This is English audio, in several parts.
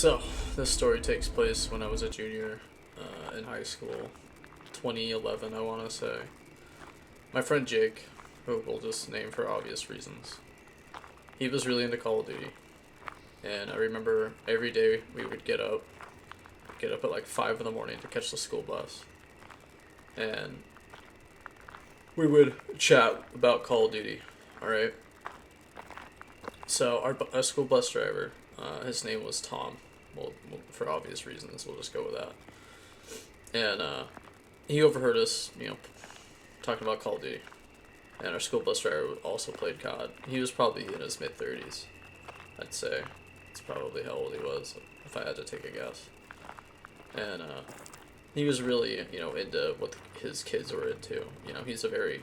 So, this story takes place when I was a junior in high school, 2011, I want to say. My friend Jake, who we'll just name for obvious reasons, he was really into Call of Duty. And I remember every day we would get up at like 5 in the morning to catch the school bus. And we would chat about Call of Duty, alright? So, our school bus driver, his name was Tom. Well, for obvious reasons, we'll just go with that. And he overheard us, talking about Call of Duty. And our school bus driver also played COD. He was probably in his mid-30s, I'd say. That's probably how old he was, if I had to take a guess. And he was really, into what his kids were into. He's a very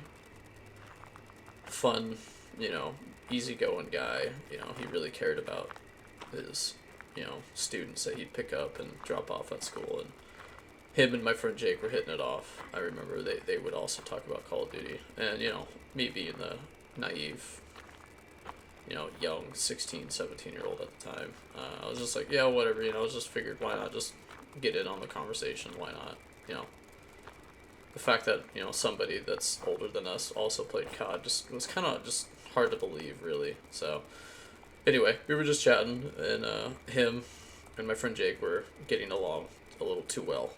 fun, easygoing guy. He really cared about his, students that he'd pick up and drop off at school. And him and my friend Jake were hitting it off. I remember they would also talk about Call of Duty. And, me being the naive, young 16, 17-year-old at the time, I was just like, yeah, whatever, I just figured, why not just get in on the conversation, why not, The fact that, somebody that's older than us also played COD just was kind of just hard to believe, really. So, anyway, we were just chatting, and him and my friend Jake were getting along a little too well.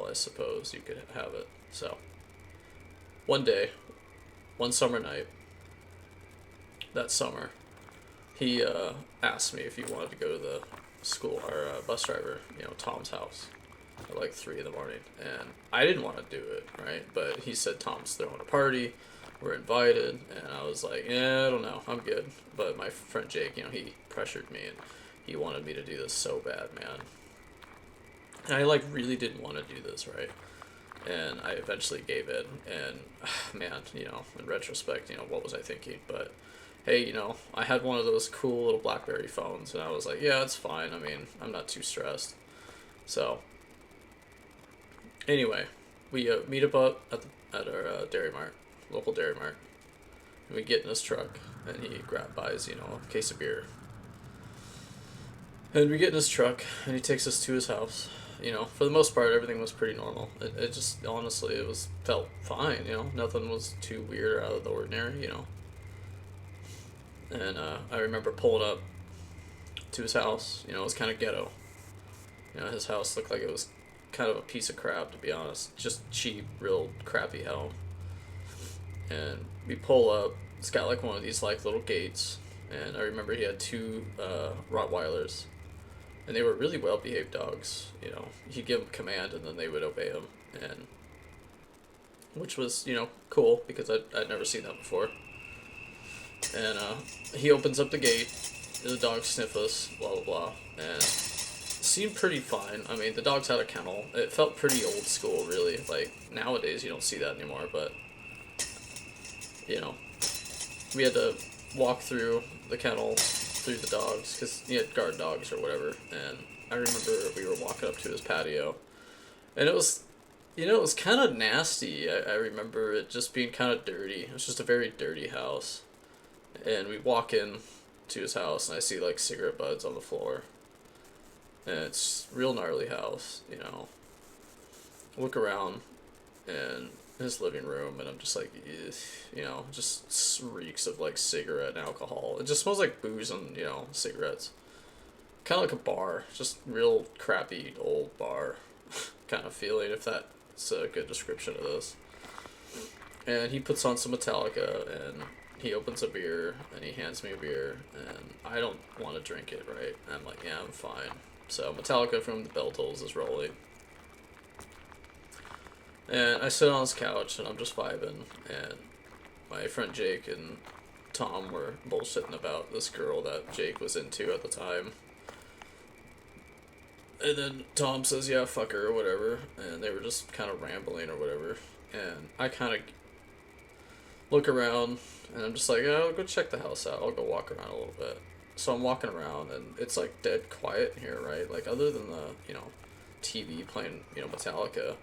I suppose you could have it. So, one day, one summer night, that summer, he asked me if he wanted to go to the school, our bus driver, Tom's house at like 3 in the morning. And I didn't want to do it, right? But he said Tom's throwing a party, we're invited, and I was like, yeah, I don't know, I'm good. But my friend Jake, he pressured me, and he wanted me to do this so bad, man. And I really didn't want to do this, right? And I eventually gave in, and man, in retrospect, what was I thinking? But hey, I had one of those cool little BlackBerry phones, and I was like, yeah, it's fine. I mean, I'm not too stressed. So, anyway, we meet up at our Dairy Mart, local Dairy Mart, and we get in his truck, and he buys, a case of beer. And we get in his truck, and he takes us to his house. For the most part, everything was pretty normal. It just, honestly, felt fine, Nothing was too weird or out of the ordinary, And I remember pulling up to his house. It was kind of ghetto. His house looked like it was kind of a piece of crap, to be honest. Just cheap, real crappy hell. And we pull up. It's got like one of these like little gates. And I remember he had 2 Rottweilers. And they were really well-behaved dogs, He'd give them command, and then they would obey him, and which was, cool, because I'd never seen that before. And he opens up the gate, the dogs sniff us, blah, blah, blah, and seemed pretty fine. I mean, the dogs had a kennel. It felt pretty old school, really. Like, nowadays, you don't see that anymore, but, we had to walk through the kennel, through the dogs, because he had guard dogs or whatever. And I remember we were walking up to his patio, and it was, it was kind of nasty. I remember it just being kind of dirty. It was just a very dirty house. And we walk in to his house, and I see like cigarette butts on the floor, and it's a real gnarly house. Look around, and his living room, and I'm just like, just reeks of like cigarette and alcohol. It just smells like booze and cigarettes. Kind of like a bar, just real crappy old bar kind of feeling, if that's a good description of this. And he puts on some Metallica, and he opens a beer, and he hands me a beer, and I don't want to drink it, right? And I'm like, yeah, I'm fine. So Metallica from the Bell Tolls is rolling. And I sit on his couch, and I'm just vibing, and my friend Jake and Tom were bullshitting about this girl that Jake was into at the time. And then Tom says, yeah, fuck her, or whatever, and they were just kind of rambling or whatever. And I kind of look around, and I'm just like, oh, I'll go check the house out. I'll go walk around a little bit. So I'm walking around, and it's like dead quiet in here, right? Like, other than the, TV playing, Metallica,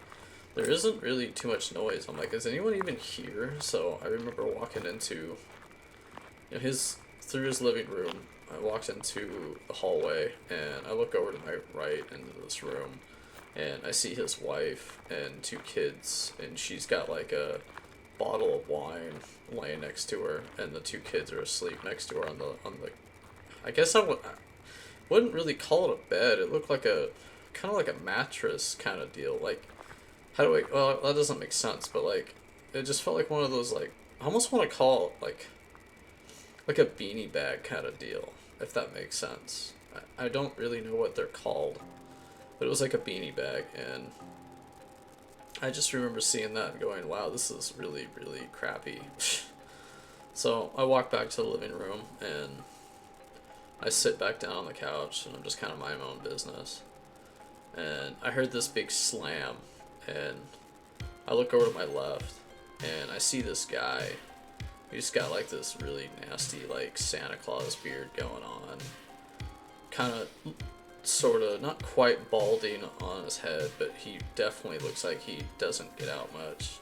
there isn't really too much noise. I'm like, is anyone even here? So I remember walking into through his living room, I walked into the hallway, and I look over to my right into this room, and I see his wife and two kids, and she's got like a bottle of wine laying next to her, and the two kids are asleep next to her on the. I guess I wouldn't really call it a bed. It looked like a kind of like a mattress kind of deal. Like, how do I? Well, that doesn't make sense, but like, it just felt like one of those like I almost want to call it like a beanie bag kind of deal, if that makes sense. I don't really know what they're called, but it was like a beanie bag, and I just remember seeing that and going, wow, this is really, really crappy. So I walk back to the living room, and I sit back down on the couch, and I'm just kind of minding my own business. And I heard this big slam, and I look over to my left, and I see this guy. He's got like this really nasty like Santa Claus beard going on. Kind of, sort of, not quite balding on his head, but he definitely looks like he doesn't get out much.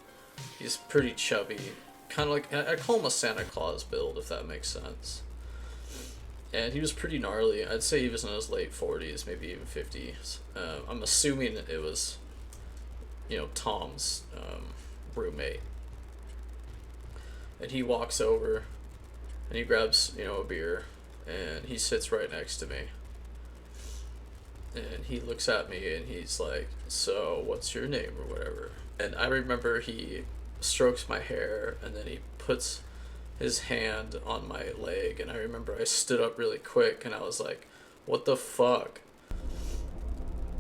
He's pretty chubby. Kind of like, I call him a Santa Claus build, if that makes sense. And he was pretty gnarly. I'd say he was in his late 40s, maybe even 50s. I'm assuming it was, Tom's roommate. And he walks over, and he grabs, a beer, and he sits right next to me. And he looks at me, and he's like, so, what's your name, or whatever. And I remember he strokes my hair, and then he puts his hand on my leg, and I remember I stood up really quick, and I was like, what the fuck?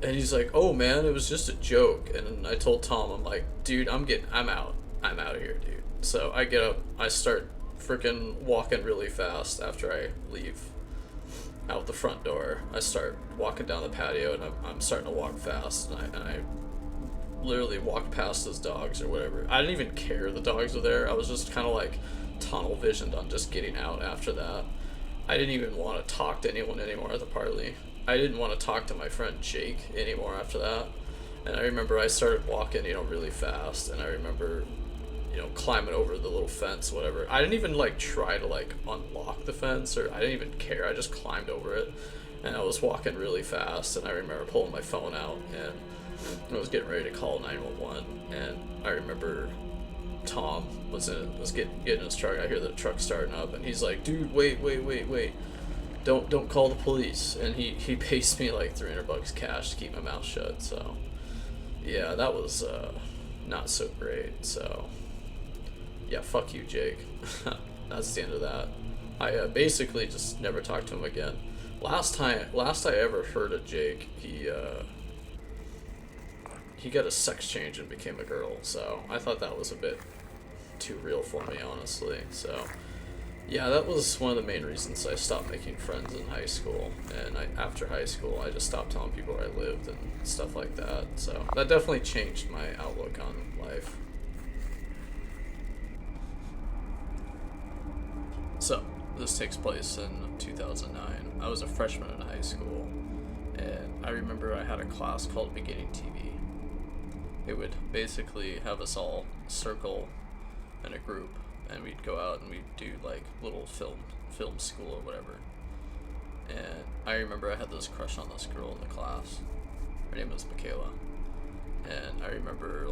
And he's like, oh man, it was just a joke. And I told Tom, I'm like, dude, I'm out of here, dude. So I get up, I start freaking walking really fast after I leave out the front door. I start walking down the patio, and I'm starting to walk fast, and I literally walked past those dogs or whatever. I didn't even care the dogs were there. I was just kind of like tunnel visioned on just getting out after that. I didn't even want to talk to anyone anymore at the party. I didn't want to talk to my friend Jake anymore after that. And I remember I started walking, really fast, and I remember climbing over the little fence, whatever. I didn't even try to unlock the fence, or I didn't even care. I just climbed over it, and I was walking really fast, and I remember pulling my phone out, and I was getting ready to call 911, and I remember Tom was getting in his truck. I hear the truck starting up, and he's like, dude, wait. Don't call the police. And he pays me like $300 cash to keep my mouth shut. So yeah, that was not so great. So yeah, fuck you, Jake. That's the end of that. I basically just never talked to him again. Last I ever heard of Jake, he got a sex change and became a girl. So I thought that was a bit too real for me, honestly. So yeah, that was one of the main reasons I stopped making friends in high school. And after high school, I just stopped telling people where I lived and stuff like that. So that definitely changed my outlook on life. So, this takes place in 2009. I was a freshman in high school, and I remember I had a class called Beginning TV. It would basically have us all circle in a group, and we'd go out and we'd do little film school or whatever. And I remember I had this crush on this girl in the class. Her name was Michaela. And I remember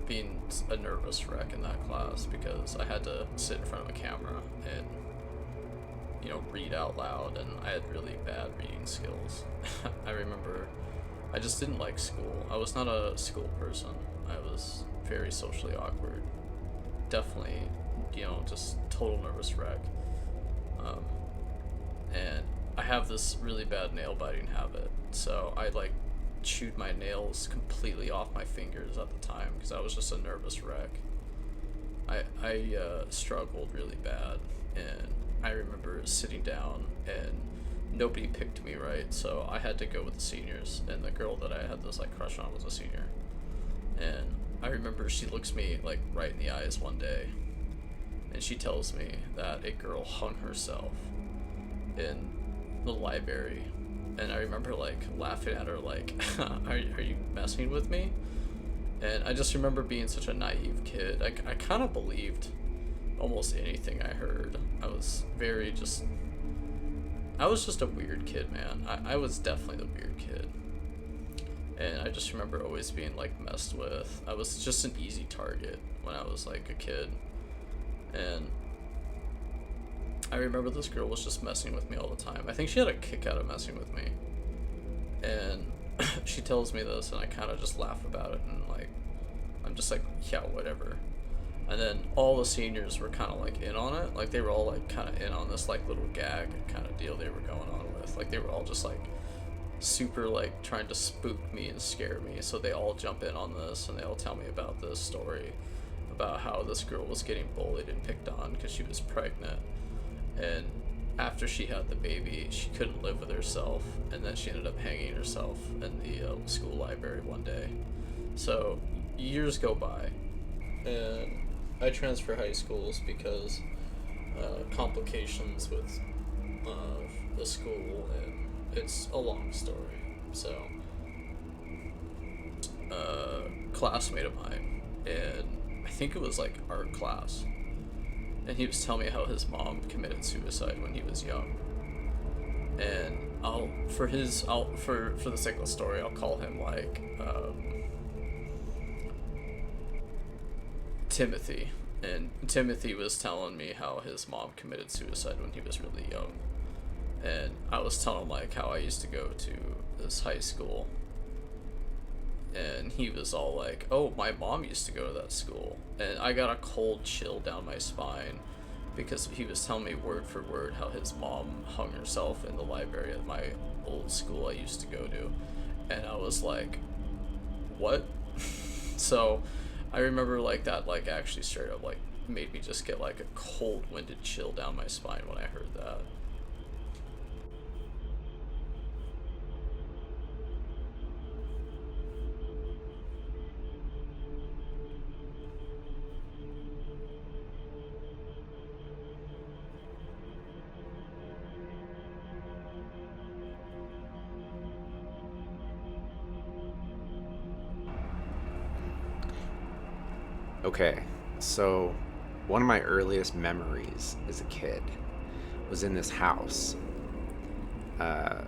being a nervous wreck in that class because I had to sit in front of a camera and read out loud, and I had really bad reading skills. I remember I just didn't like school. I was not a school person. I was very socially awkward. Definitely, just total nervous wreck. And I have this really bad nail biting habit, so I chewed my nails completely off my fingers at the time because I was just a nervous wreck. I struggled really bad, and I remember sitting down and nobody picked me right, so I had to go with the seniors, and the girl that I had this crush on was a senior. And I remember she looks me right in the eyes one day, and she tells me that a girl hung herself in the library. And I remember laughing at her are you messing with me? And I just remember being such a naive kid. I kind of believed almost anything I heard. I was very just I was just a weird kid, man. I was definitely the weird kid. And I just remember always being like messed with. I was just an easy target when I was like a kid. And I remember this girl was just messing with me all the time. I think she had a kick out of messing with me. And she tells me this, and I kind of just laugh about it, and like, I'm just like, yeah, whatever. And then all the seniors were kind of like in on it. Like they were all like kind of in on this like little gag kind of deal they were going on with. Like they were all just like super like trying to spook me and scare me. So they all jump in on this, and they all tell me about this story about how this girl was getting bullied and picked on because she was pregnant. And after she had the baby, she couldn't live with herself, and then she ended up hanging herself in the school library one day. So years go by, and I transfer high schools because complications with the school, and it's a long story. So, classmate of mine, and I think it was like art class, and he was telling me how his mom committed suicide when he was young. And for the sake of the story, I'll call him like Timothy. And Timothy was telling me how his mom committed suicide when he was really young. And I was telling him like how I used to go to this high school. And he was all like, "Oh, my mom used to go to that school." And I got a cold chill down my spine because he was telling me word for word how his mom hung herself in the library at my old school I used to go to. And I was like, what? So I remember like that like actually straight up like made me just get like a cold winded chill down my spine when I heard that. Okay, so one of my earliest memories as a kid was in this house. Uh,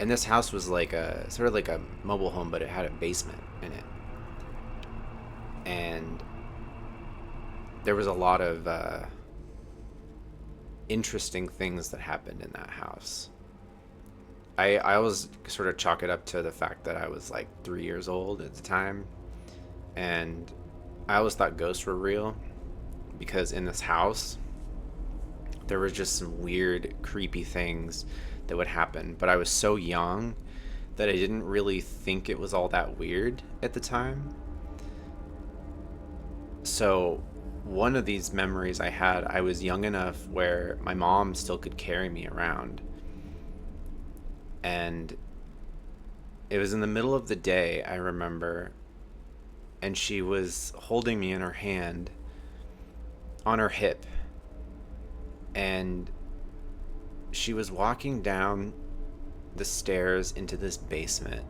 and this house was like a sort of like a mobile home, but it had a basement in it. And there was a lot of interesting things that happened in that house. I always sort of chalk it up to the fact that I was like 3 years old at the time. And I always thought ghosts were real because in this house, there were just some weird, creepy things that would happen. But I was so young that I didn't really think it was all that weird at the time. So, one of these memories I had, I was young enough where my mom still could carry me around. And it was in the middle of the day, I remember, and she was holding me in her hand on her hip. And she was walking down the stairs into this basement.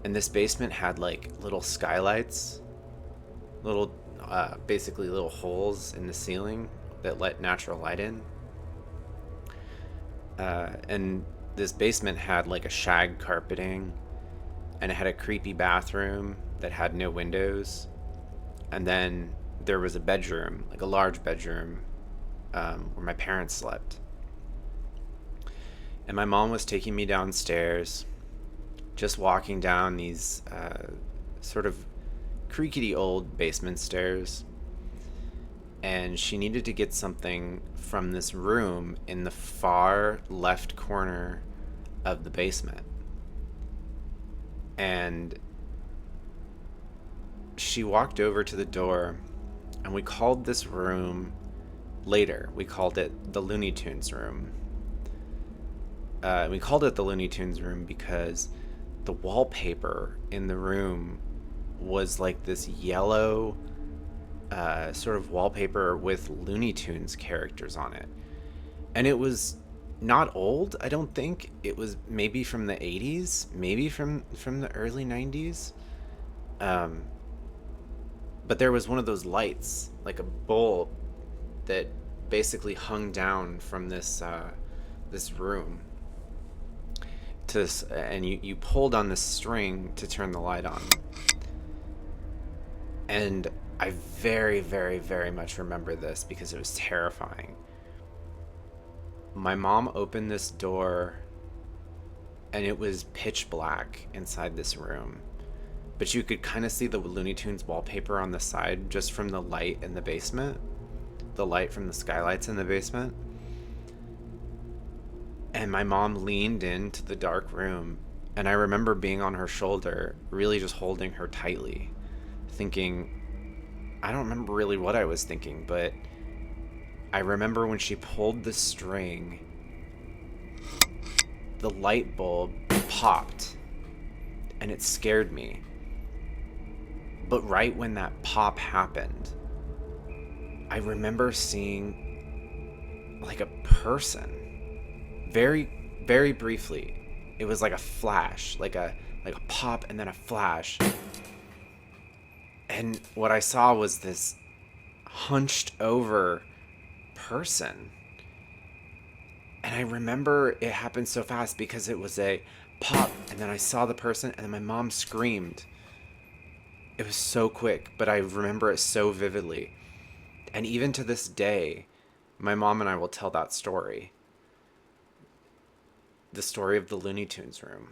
And this basement had like little skylights, little, basically little holes in the ceiling that let natural light in. And this basement had like a shag carpeting, and it had a creepy bathroom that had no windows. And then there was a bedroom, like a large bedroom, where my parents slept. And my mom was taking me downstairs, just walking down these sort of creaky old basement stairs. And she needed to get something from this room in the far left corner of the basement. And she walked over to the door, and we called this room later. We called it the Looney Tunes room. We called it the Looney Tunes room because the wallpaper in the room was like this yellow sort of wallpaper with Looney Tunes characters on it. And it was not old, I don't think. It was maybe from the 80s, maybe from the early 90s. But there was one of those lights, like a bulb, that basically hung down from this room and you pulled on this string to turn the light on. And I very, very, very much remember this because it was terrifying. My mom opened this door and it was pitch black inside this room. But you could kind of see the Looney Tunes wallpaper on the side just from the light in the basement. The light from the skylights in the basement. And my mom leaned into the dark room, and I remember being on her shoulder, really just holding her tightly, thinking, I don't remember really what I was thinking, but I remember when she pulled the string, the light bulb popped, and it scared me. But right when that pop happened, I remember seeing like a person. Very, very briefly. It was like a flash, like a pop and then a flash. And what I saw was this hunched over person. And I remember it happened so fast because it was a pop and then I saw the person and then my mom screamed. It was so quick, but I remember it so vividly. And even to this day, my mom and I will tell that story. The story of the Looney Tunes room.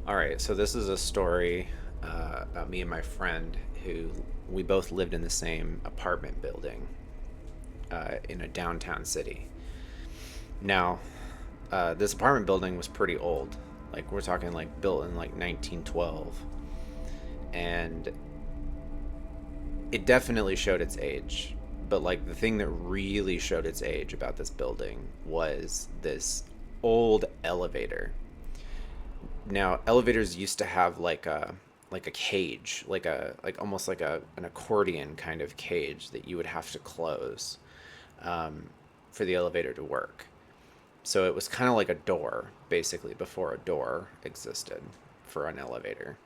All right, so this is a story about me and my friend who we both lived in the same apartment building in a downtown city. Now, this apartment building was pretty old. Like, we're talking like built in like 1912. And it definitely showed its age. But like the thing that really showed its age about this building was this old elevator. Now, elevators used to have like a cage, like almost like an accordion kind of cage that you would have to close for the elevator to work. So it was kind of like a door, basically, before a door existed for an elevator.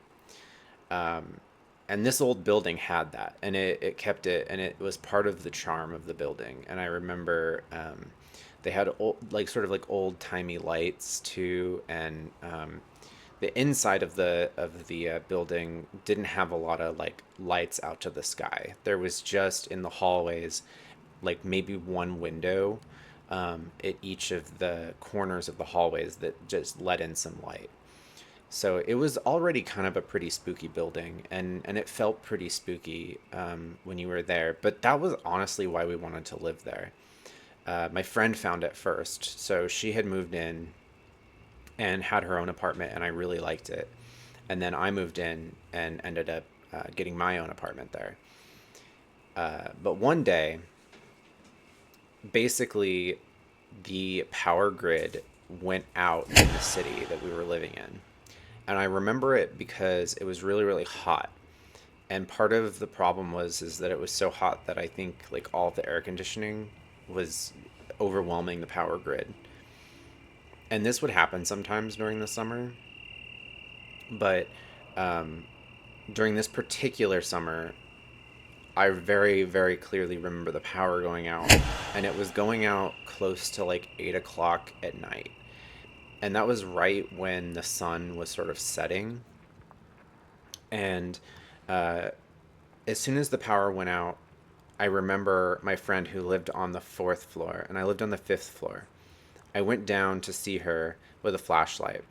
And this old building had that, and it kept it, and it was part of the charm of the building. And I remember they had sort of like old timey lights too, and the inside of the building didn't have a lot of like lights out to the sky. There was just in the hallways, like maybe one window at each of the corners of the hallways that just let in some light. So it was already kind of a pretty spooky building, and it felt pretty spooky when you were there. But that was honestly why we wanted to live there. My friend found it first, so she had moved in and had her own apartment, and I really liked it. And then I moved in and ended up getting my own apartment there. But one day, basically, the power grid went out in the city that we were living in. And I remember it because it was really, really hot. And part of the problem is that it was so hot that I think like all of the air conditioning was overwhelming the power grid. And this would happen sometimes during the summer. But during this particular summer, I very, very clearly remember the power going out. And it was going out close to like 8 o'clock at night. And that was right when the sun was sort of setting. And as soon as the power went out, I remember my friend who lived on the 4th floor, and I lived on the 5th floor. I went down to see her with a flashlight.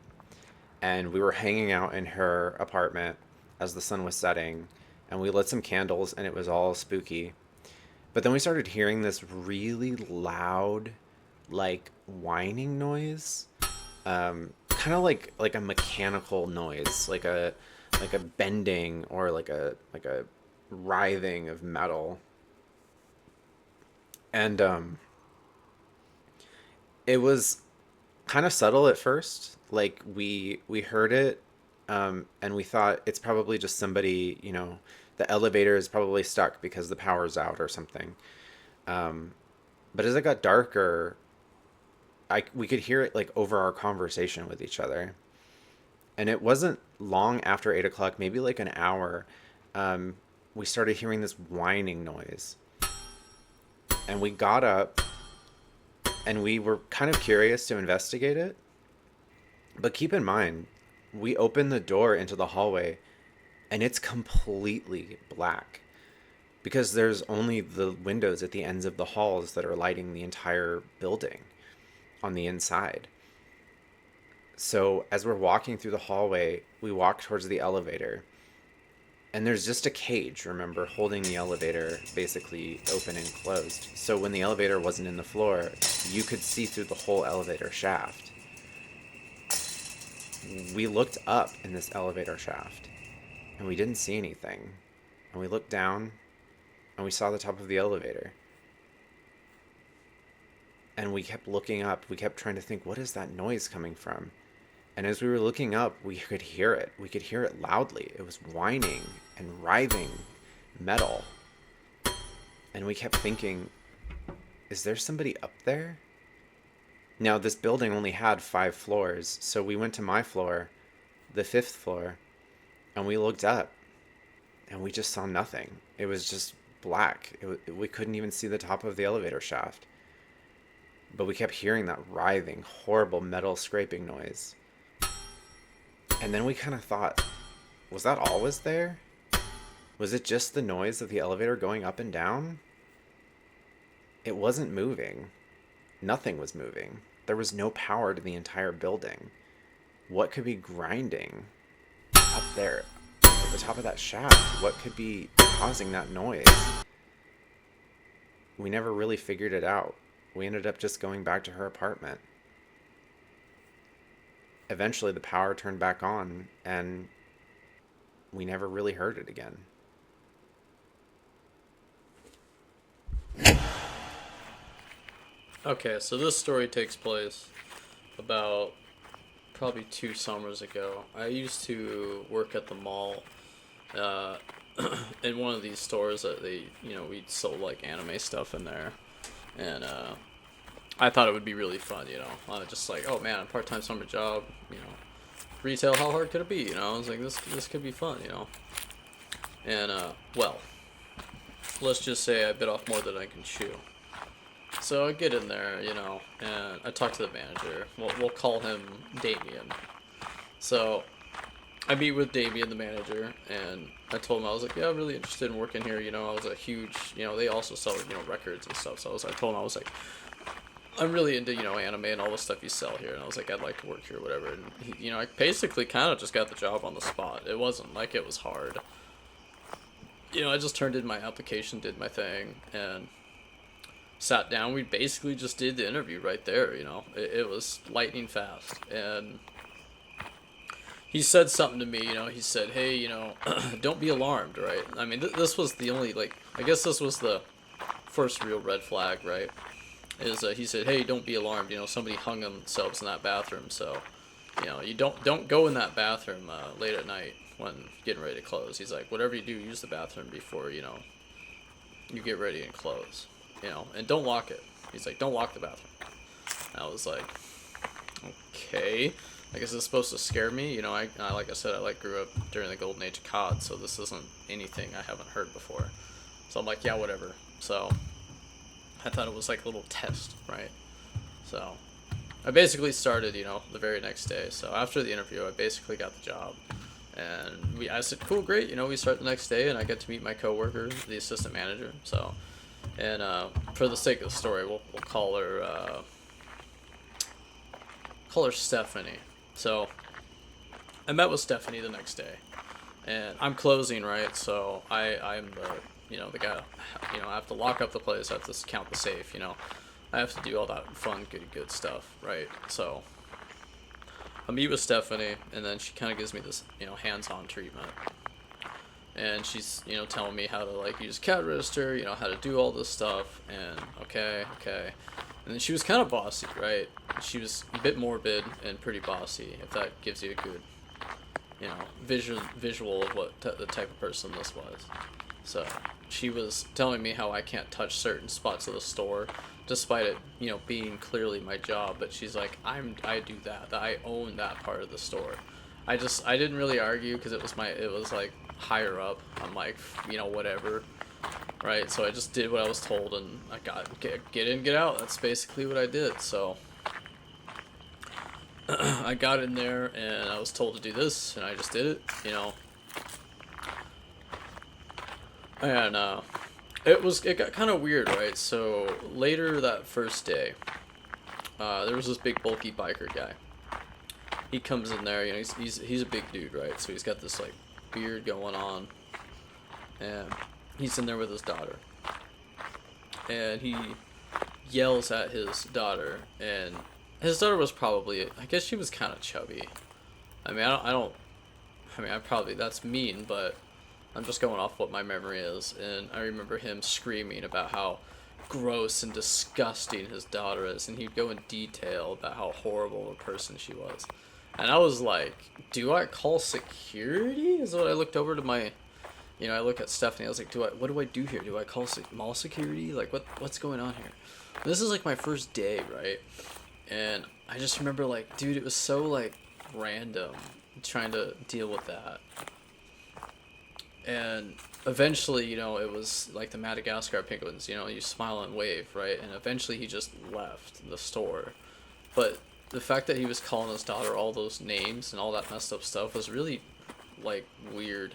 And we were hanging out in her apartment as the sun was setting. And we lit some candles, and it was all spooky. But then we started hearing this really loud, like, whining noise. Kind of like a mechanical noise, like a bending or like a writhing of metal. And it was kind of subtle at first. Like we heard it, and we thought it's probably just somebody, the elevator is probably stuck because the power's out or something. But as it got darker, we could hear it like over our conversation with each other. And it wasn't long after 8 o'clock, maybe like an hour, when we started hearing this whining noise. And we got up and we were kind of curious to investigate it. But keep in mind, we opened the door into the hallway and it's completely black because there's only the windows at the ends of the halls that are lighting the entire building on the inside. So as we're walking through the hallway, we walk towards the elevator. And there's just a cage, remember, holding the elevator basically open and closed. So when the elevator wasn't in the floor, you could see through the whole elevator shaft. We looked up in this elevator shaft, and we didn't see anything. And we looked down, and we saw the top of the elevator. And we kept looking up. We kept trying to think, what is that noise coming from? And as we were looking up, we could hear it. We could hear it loudly. It was whining and writhing metal. And we kept thinking, is there somebody up there? Now, this building only had 5 floors, so we went to my floor, the 5th floor, and we looked up, and we just saw nothing. It was just black. We couldn't even see the top of the elevator shaft. But we kept hearing that writhing, horrible metal scraping noise. And then we kind of thought, was that always there? Was it just the noise of the elevator going up and down? It wasn't moving. Nothing was moving. There was no power to the entire building. What could be grinding up there at the top of that shaft? What could be causing that noise? We never really figured it out. We ended up just going back to her apartment. Eventually the power turned back on and we never really heard it again. Okay, so this story takes place about probably 2 summers ago. I used to work at the mall in one of these stores that we sold like anime stuff in there. And I thought it would be really fun, just like, oh man, a part-time summer job, retail, how hard could it be, I was like, this could be fun, and well, let's just say I bit off more than I can chew. So I get in there, and I talk to the manager. We'll call him Damien. So I meet with Damien, the manager, and I told him, I was like, yeah, I'm really interested in working here, I was a huge, they also sell, records and stuff, so I told him, I was like, I'm really into, anime and all the stuff you sell here, and I was like, I'd like to work here, whatever, and he, I basically kind of just got the job on the spot. It wasn't like it was hard. I just turned in my application, did my thing, and sat down. We basically just did the interview right there, it was lightning fast, and he said something to me, he said, hey, don't be alarmed, right? I mean, this was the only, I guess this was the first real red flag, right? He said, hey, don't be alarmed, somebody hung themselves in that bathroom, so, you don't go in that bathroom late at night when getting ready to close. He's like, whatever you do, use the bathroom before, you get ready and close, and don't lock it. He's like, don't lock the bathroom. And I was like, okay, I guess it's supposed to scare me, I like I said, I grew up during the golden age of COD, so this isn't anything I haven't heard before. So I'm like, yeah, whatever. So I thought it was like a little test, right? So I basically started, the very next day. So after the interview, I basically got the job. And I said, cool, great. We start the next day, and I get to meet my coworker, the assistant manager. So, and for the sake of the story, we'll call her Stephanie. So I met with Stephanie the next day, and I'm closing, right? So I'm the guy, I have to lock up the place, I have to count the safe, I have to do all that fun, good stuff, right? So I meet with Stephanie, and then she kind of gives me this, hands-on treatment. And she's, telling me how to, use CAD register, how to do all this stuff, and okay. And then she was kind of bossy, right? She was a bit morbid and pretty bossy, if that gives you a good, visual of what the type of person this was. So she was telling me how I can't touch certain spots of the store, despite it, being clearly my job. But she's like, I do that. I own that part of the store. I didn't really argue because it was like, higher up. I'm like, whatever, right? So I just did what I was told, and I got get in, get out. That's basically what I did. So I got in there, and I was told to do this, and I just did it. And it got kind of weird, right? So later that first day, there was this big bulky biker guy. He comes in there, he's a big dude, right? So he's got this like beard going on, and he's in there with his daughter, and he yells at his daughter, and his daughter was probably, I guess she was kind of chubby. I mean, I probably, that's mean, but I'm just going off what my memory is, and I remember him screaming about how gross and disgusting his daughter is, and he'd go in detail about how horrible a person she was. And I was like, do I call security? Is what I looked over to my, I look at Stephanie, I was like, what do I do here? Do I call mall security? Like, what's going on here? This is like my first day, right? And I just remember like, dude, it was so like random trying to deal with that. And eventually, it was like the Madagascar penguins, you smile and wave, right? And eventually he just left the store. But the fact that he was calling his daughter all those names and all that messed up stuff was really, like, weird.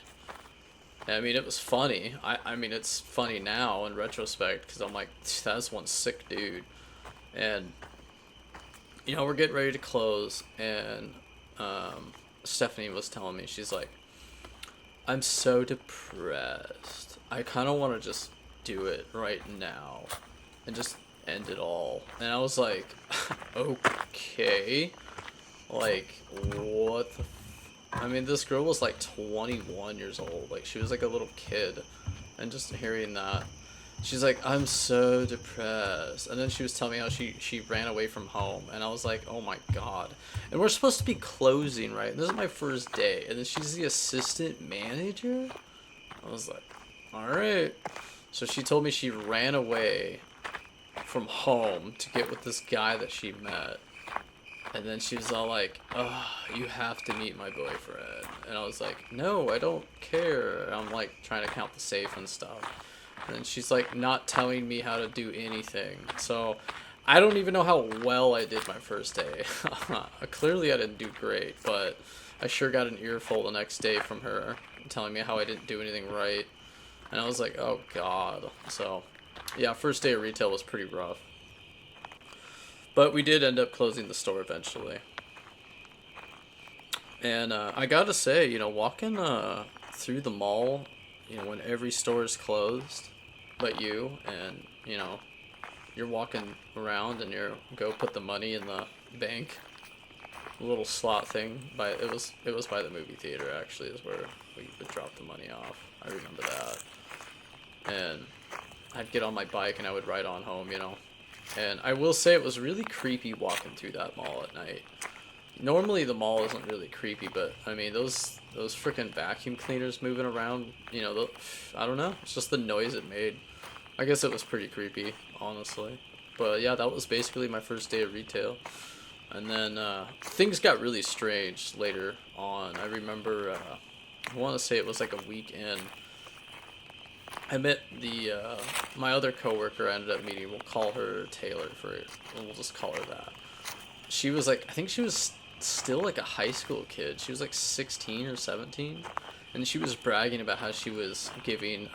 I mean, it was funny. I mean, it's funny now in retrospect, because I'm like, that's one sick dude. And, we're getting ready to close, and Stephanie was telling me, she's like, I'm so depressed. I kind of want to just do it right now and just end it all. And I was like, okay. Like, what the I mean, this girl was like 21 years old. Like, she was like a little kid. And just hearing that, she's like, I'm so depressed. And then she was telling me how she ran away from home. And I was like, oh my god. And we're supposed to be closing, right? And this is my first day. And then she's the assistant manager? I was like, alright. So she told me she ran away from home to get with this guy that she met. And then she was all like, oh, you have to meet my boyfriend. And I was like, no, I don't care. And I'm like trying to count the safe and stuff. And then she's like not telling me how to do anything. So I don't even know how well I did my first day. Clearly I didn't do great, but I sure got an earful the next day from her telling me how I didn't do anything right. And I was like, oh god. So yeah, first day of retail was pretty rough. But we did end up closing the store eventually. And I gotta say, walking through the mall, when every store is closed but you, and, you're walking around and you're go put the money in the bank, little slot thing. It was by the movie theater, actually, is where we would drop the money off. I remember that. And I'd get on my bike and I would ride on home, And I will say it was really creepy walking through that mall at night. Normally the mall isn't really creepy, but I mean those freaking vacuum cleaners moving around, I don't know. It's just the noise it made. I guess it was pretty creepy, honestly. But yeah, that was basically my first day of retail. And then things got really strange later on. I remember, I want to say it was like a week in. I met my other coworker I ended up meeting. We'll call her Taylor we'll just call her that. She was like, I think she was still like a high school kid. She was like 16 or 17. And she was bragging about how she was giving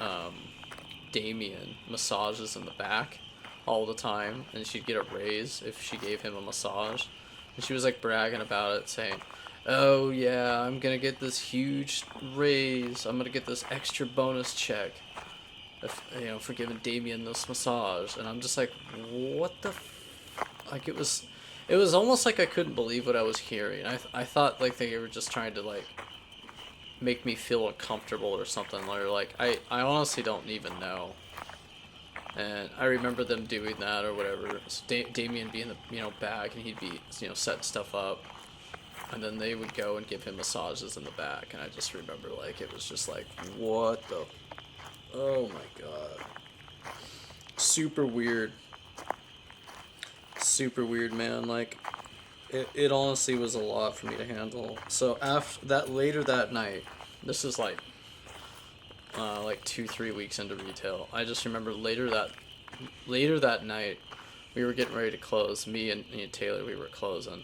Damien massages in the back all the time. And she'd get a raise if she gave him a massage. And she was like bragging about it, saying, oh yeah, I'm gonna get this huge raise. I'm gonna get this extra bonus check. For giving Damien this massage. And I'm just like, what the like, it was almost like I couldn't believe what I was hearing. I thought like they were just trying to like make me feel uncomfortable or something, or like I honestly don't even know. And I remember them doing that or whatever. So Damien be in the back, and he'd be setting stuff up, and then they would go and give him massages in the back. And I just remember like it was just like, what the oh my god. Super weird. Super weird, man. Like, it honestly was a lot for me to handle. So after that, later that night, this is like like 2-3 weeks into retail. I just remember later that night, we were getting ready to close. Me and Taylor, we were closing,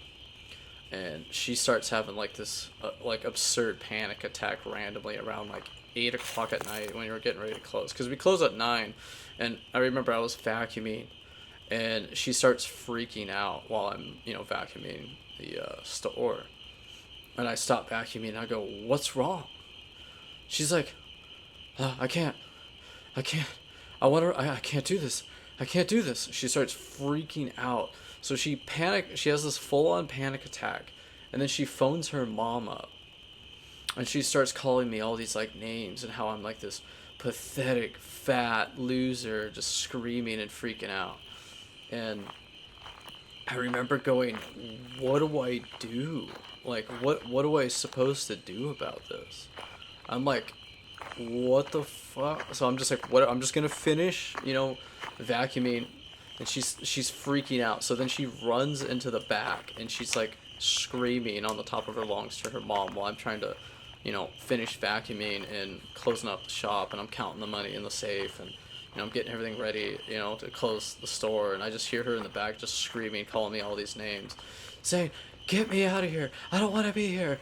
and she starts having like this like absurd panic attack randomly around like 8 o'clock at night when we were getting ready to close, because we close at 9. And I remember I was vacuuming, and she starts freaking out while I'm vacuuming the store, and I stop vacuuming and I go, "What's wrong?" She's like, I can't. I can't. I can't do this. I can't do this. She starts freaking out. So she has this full on panic attack. And then she phones her mom up. And she starts calling me all these like names, and how I'm like this pathetic, fat loser just screaming and freaking out. And I remember going, what do I do? Like, what am I supposed to do about this? I'm like, what the fuck? So I'm just like, what? I'm just gonna finish, vacuuming, and she's freaking out. So then she runs into the back, and she's like screaming on the top of her lungs to her mom while I'm trying to, finish vacuuming and closing up the shop, and I'm counting the money in the safe, and I'm getting everything ready, to close the store. And I just hear her in the back just screaming, calling me all these names, saying, "Get me out of here! I don't want to be here.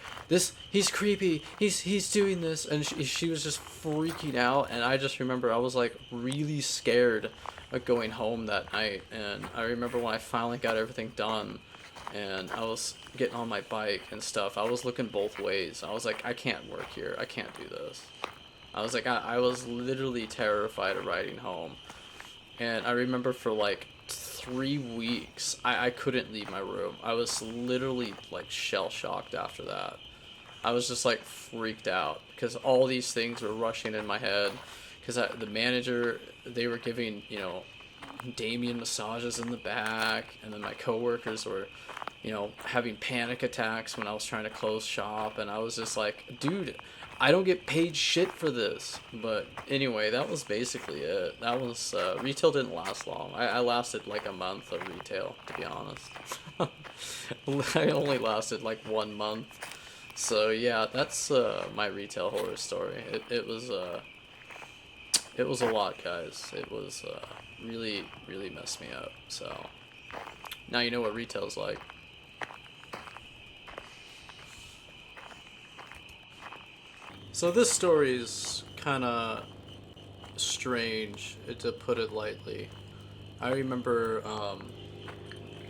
He's creepy. He's doing this." And she was just freaking out. And I just remember I was like really scared of going home that night. And I remember when I finally got everything done, and I was getting on my bike and stuff, I was looking both ways. I was like, I can't work here. I can't do this. I was like, I was literally terrified of riding home. And I remember for like 3 weeks, I couldn't leave my room. I was literally like shell shocked after that. I was just like freaked out because all these things were rushing in my head. Because the manager, they were giving, Damien massages in the back. And then my coworkers were, having panic attacks when I was trying to close shop. And I was just like, dude, I don't get paid shit for this. But anyway, that was basically it. That was, retail didn't last long. I lasted like a month of retail, to be honest. I only lasted like 1 month. So yeah, that's my retail horror story. It was a lot, guys. It was really, really messed me up. So now you know what retail's like. So this story is kind of strange, to put it lightly. I remember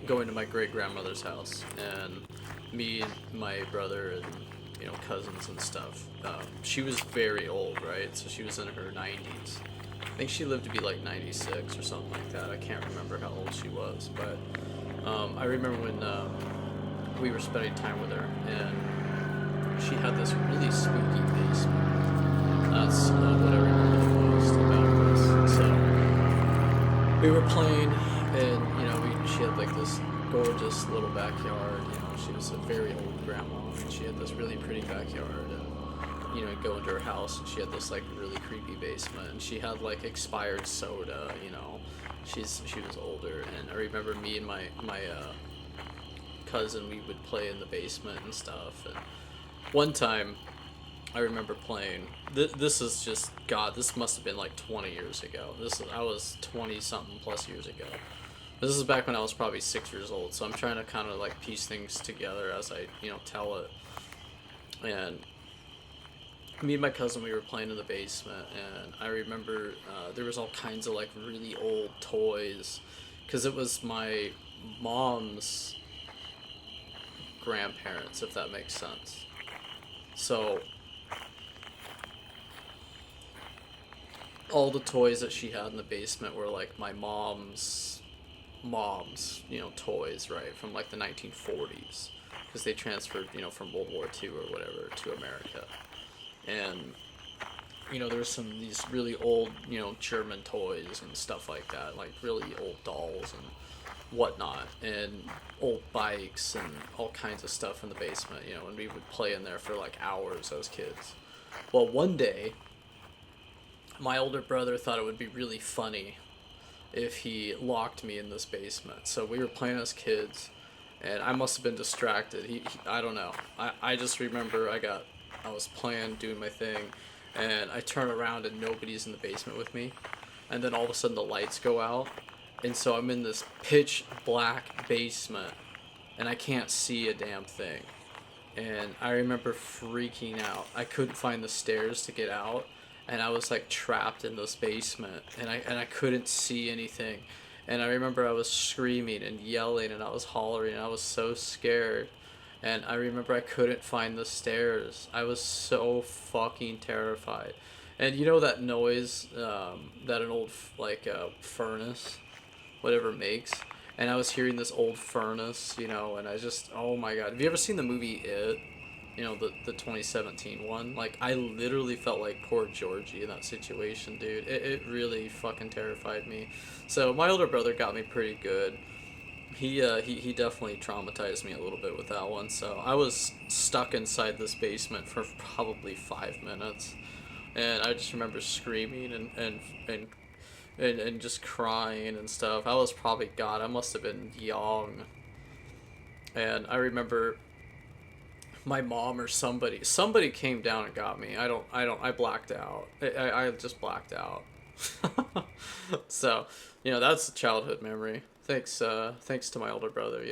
going to my great grandmother's house, and me and my brother and cousins and stuff. She was very old, right? So she was in her 90s. I think she lived to be like 96 or something like that. I can't remember how old she was, but I remember when we were spending time with her, and she had this really spooky basement. That's what I remember the most about this. So we were playing, and she had like this gorgeous little backyard. She was a very old grandma, and she had this really pretty backyard. And go into her house, and she had this like really creepy basement, and she had like expired soda. She was older, and I remember me and my cousin, we would play in the basement and stuff. And one time, I remember playing. This is just God. This must have been like 20 years ago. I was 20 something plus years ago. This is back when I was probably 6 years old. So I'm trying to kind of like piece things together as I tell it. And me and my cousin, we were playing in the basement, and I remember there was all kinds of like really old toys, because it was my mom's grandparents, if that makes sense. So all the toys that she had in the basement were like my mom's toys, right, from like the 1940s, because they transferred from World War II or whatever to America. And there was these really old German toys and stuff like that, like really old dolls and whatnot, and old bikes and all kinds of stuff in the basement, and we would play in there for like hours as kids. Well, one day my older brother thought it would be really funny if he locked me in this basement. So we were playing as kids, and I must have been distracted. I don't know. I just remember I was playing, doing my thing, and I turn around and nobody's in the basement with me, and then all of a sudden the lights go out, and so I'm in this pitch black basement, and I can't see a damn thing. And I remember freaking out. I couldn't find the stairs to get out, and I was like trapped in this basement, and I couldn't see anything. And I remember I was screaming and yelling and I was hollering and I was so scared. And I remember I couldn't find the stairs. I was so fucking terrified. And you know that noise that an old furnace, whatever, makes? And I was hearing this old furnace, and I just, oh my god. Have you ever seen the movie It? The 2017 one? Like, I literally felt like poor Georgie in that situation, dude. It really fucking terrified me. So my older brother got me pretty good. He definitely traumatized me a little bit with that one. So I was stuck inside this basement for probably 5 minutes. And I just remember screaming and just crying and stuff. I was probably, God, I must have been young. And I remember my mom or somebody came down and got me. I blacked out. I just blacked out. So, that's a childhood memory. Thanks to my older brother,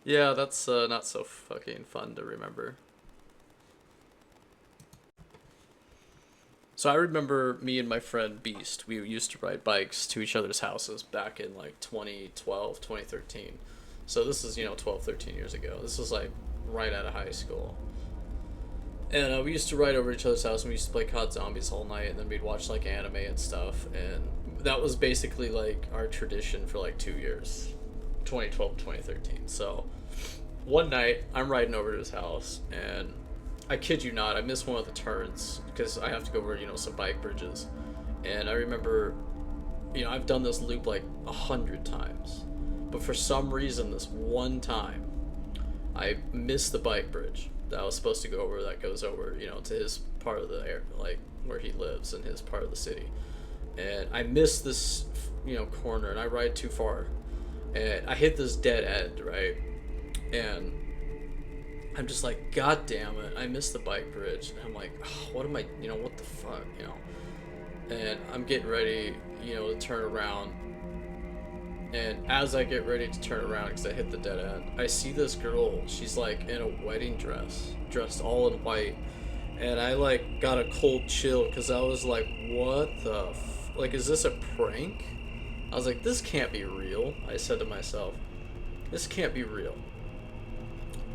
Yeah, that's not so fucking fun to remember. So I remember me and my friend Beast, we used to ride bikes to each other's houses back in like 2012, 2013. So this is, 12, 13 years ago. This was like right out of high school. And we used to ride over each other's house and we used to play COD Zombies all night, and then we'd watch like anime and stuff. And that was basically like our tradition for like 2 years, 2012, 2013. So one night I'm riding over to his house, and I kid you not, I missed one of the turns because I have to go over, some bike bridges. And I remember, I've done this loop like 100 times. But for some reason, this one time, I missed the bike bridge that I was supposed to go over that goes over, to his part of the air, like where he lives in his part of the city. And I missed this, corner, and I ride too far. And I hit this dead end, right? And I'm just like, God damn it, I missed the bike bridge. And I'm like, oh, what am I, what the fuck, And I'm getting ready, to turn around. And as I get ready to turn around because I hit the dead end, I see this girl. She's like in a wedding dress, dressed all in white. And I like got a cold chill because I was like, what the like, is this a prank? I was like, this can't be real. I said to myself, this can't be real.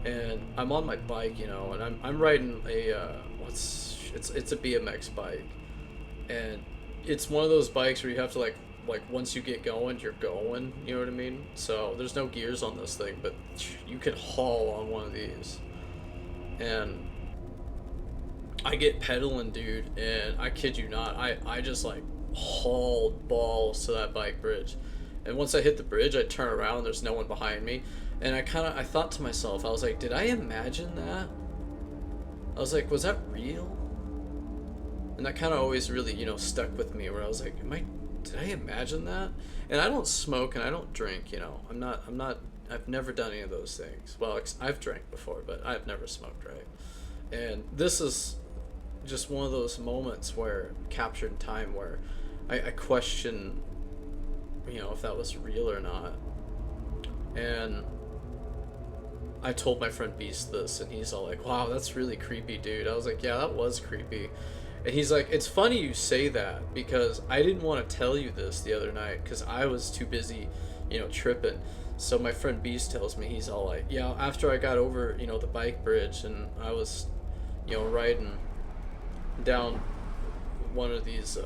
And I'm on my bike, and I'm riding a it's a BMX bike, and it's one of those bikes where you have to like once you get going, you're going, you know what I mean? So there's no gears on this thing, but you can haul on one of these. And I get pedaling, dude, and I kid you not, I just like hauled balls to that bike bridge. And once I hit the bridge, I turn around and there's no one behind me. And I thought to myself, I was like, did I imagine that? I was like, was that real? And that kind of always really, stuck with me, where I was like, did I imagine that? And I don't smoke and I don't drink, I've never done any of those things. Well, I've drank before, but I've never smoked, right? And this is just one of those moments where, captured in time, where I question, if that was real or not. And I told my friend Beast this, and he's all like, wow, that's really creepy, dude. I was like, yeah, that was creepy. And he's like, it's funny you say that, because I didn't want to tell you this the other night because I was too busy, tripping. So my friend Beast tells me, he's all like, yeah, after I got over, the bike bridge, and I was, riding down one of these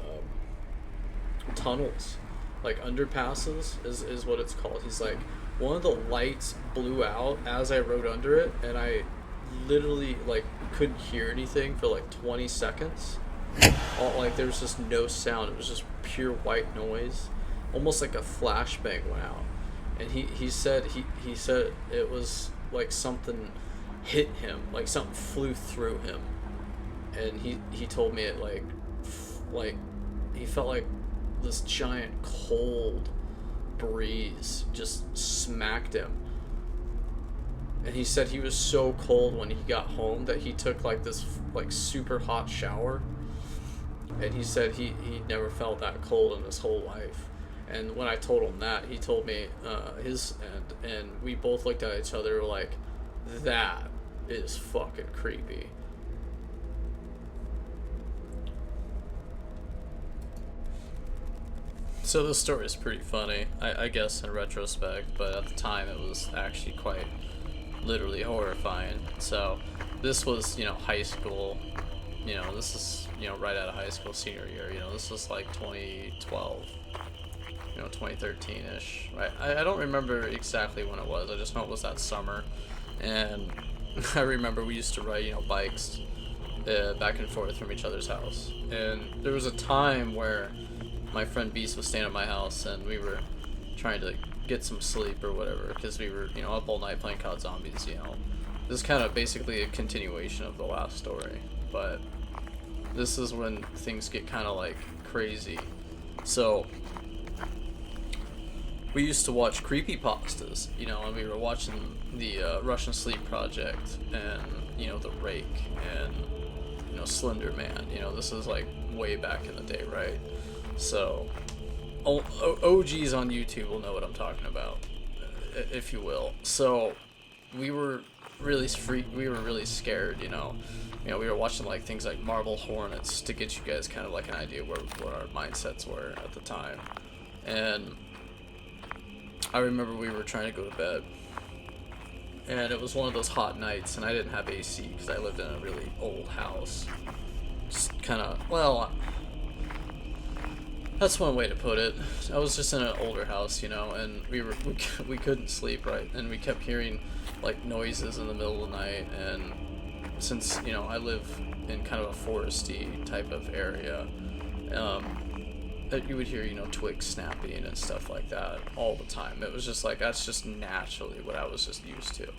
tunnels, like underpasses is what it's called. He's like, one of the lights blew out as I rode under it, and I literally like couldn't hear anything for like 20 seconds. Like there was just no sound. It was just pure white noise, almost like a flashbang went out. And he said he said it was like something hit him, like something flew through him. And he told me it like he felt like this giant cold breeze just smacked him. And he said he was so cold when he got home that he took like this like super hot shower, and he said he never felt that cold in his whole life. And when I told him that, he told me his end, and we both looked at each other like, that is fucking creepy. So this story is pretty funny, I guess, in retrospect, but at the time it was actually quite literally horrifying. So this was, high school. This is, right out of high school, senior year. This was like 2012, 2013-ish. Right? I don't remember exactly when it was. I just know it was that summer. And I remember we used to ride, bikes back and forth from each other's house. And there was a time where my friend Beast was staying at my house, and we were trying to get some sleep or whatever, because we were, up all night playing COD Zombies, This is kind of basically a continuation of the last story, but this is when things get kind of, like, crazy. So, we used to watch creepypastas, and we were watching the Russian Sleep Project, and, The Rake, and, Slender Man. This is, like, way back in the day, right? So, OGs on YouTube will know what I'm talking about, if you will. So, we were really we were really scared, we were watching like things like Marble Hornets to get you guys kind of like an idea what our mindsets were at the time. And I remember we were trying to go to bed, and it was one of those hot nights, and I didn't have AC because I lived in a really old house. Just kind of, well, that's one way to put it. I was just in an older house, and we couldn't sleep, right? And we kept hearing like noises in the middle of the night, and since I live in kind of a foresty type of area, that you would hear twigs snapping and stuff like that all the time. It was just like, that's just naturally what I was just used to.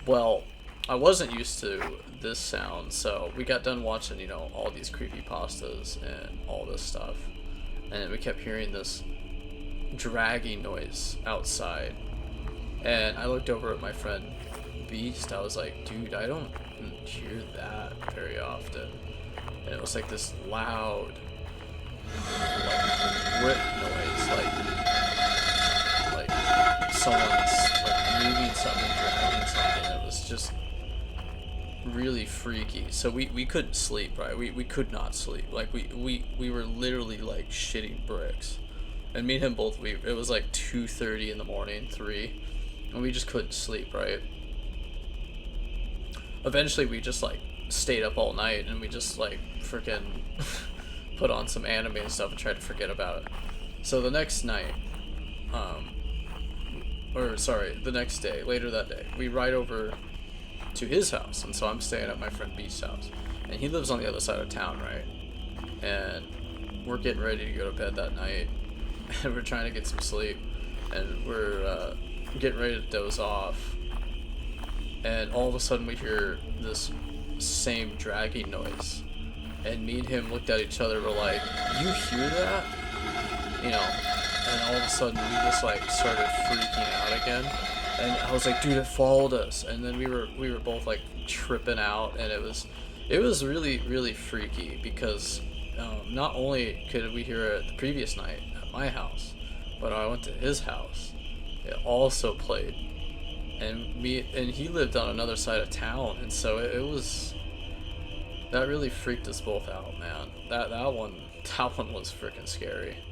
Well, I wasn't used to this sound, so we got done watching all these creepypastas and all this stuff, and we kept hearing this dragging noise outside. And I looked over at my friend Beast. I was like, dude, I don't hear that very often. And it was like this loud, like, rip noise, like someone's like moving something, dragging something. It was just really freaky. So we couldn't sleep, right? We could not sleep. Like we were literally like shitting bricks. And me and him both, it was like 2:30 in the morning, 3, and we just couldn't sleep, right? Eventually we just like stayed up all night, and we just like freaking put on some anime and stuff and tried to forget about it. So the next night, the next day, later that day, we ride over to his house, and so I'm staying at my friend Beast's house, and he lives on the other side of town, right? And we're getting ready to go to bed that night, and we're trying to get some sleep, and we're getting ready to doze off, and all of a sudden we hear this same dragging noise, and me and him looked at each other, we're like, you hear that? And all of a sudden we just like started freaking out again, and I was like, dude, it followed us. And then we were both like tripping out, and it was really, really freaky, because not only could we hear it the previous night at my house, but when I went to his house, it also played. And he lived on another side of town, and so it was, that really freaked us both out, man. That one was freaking scary.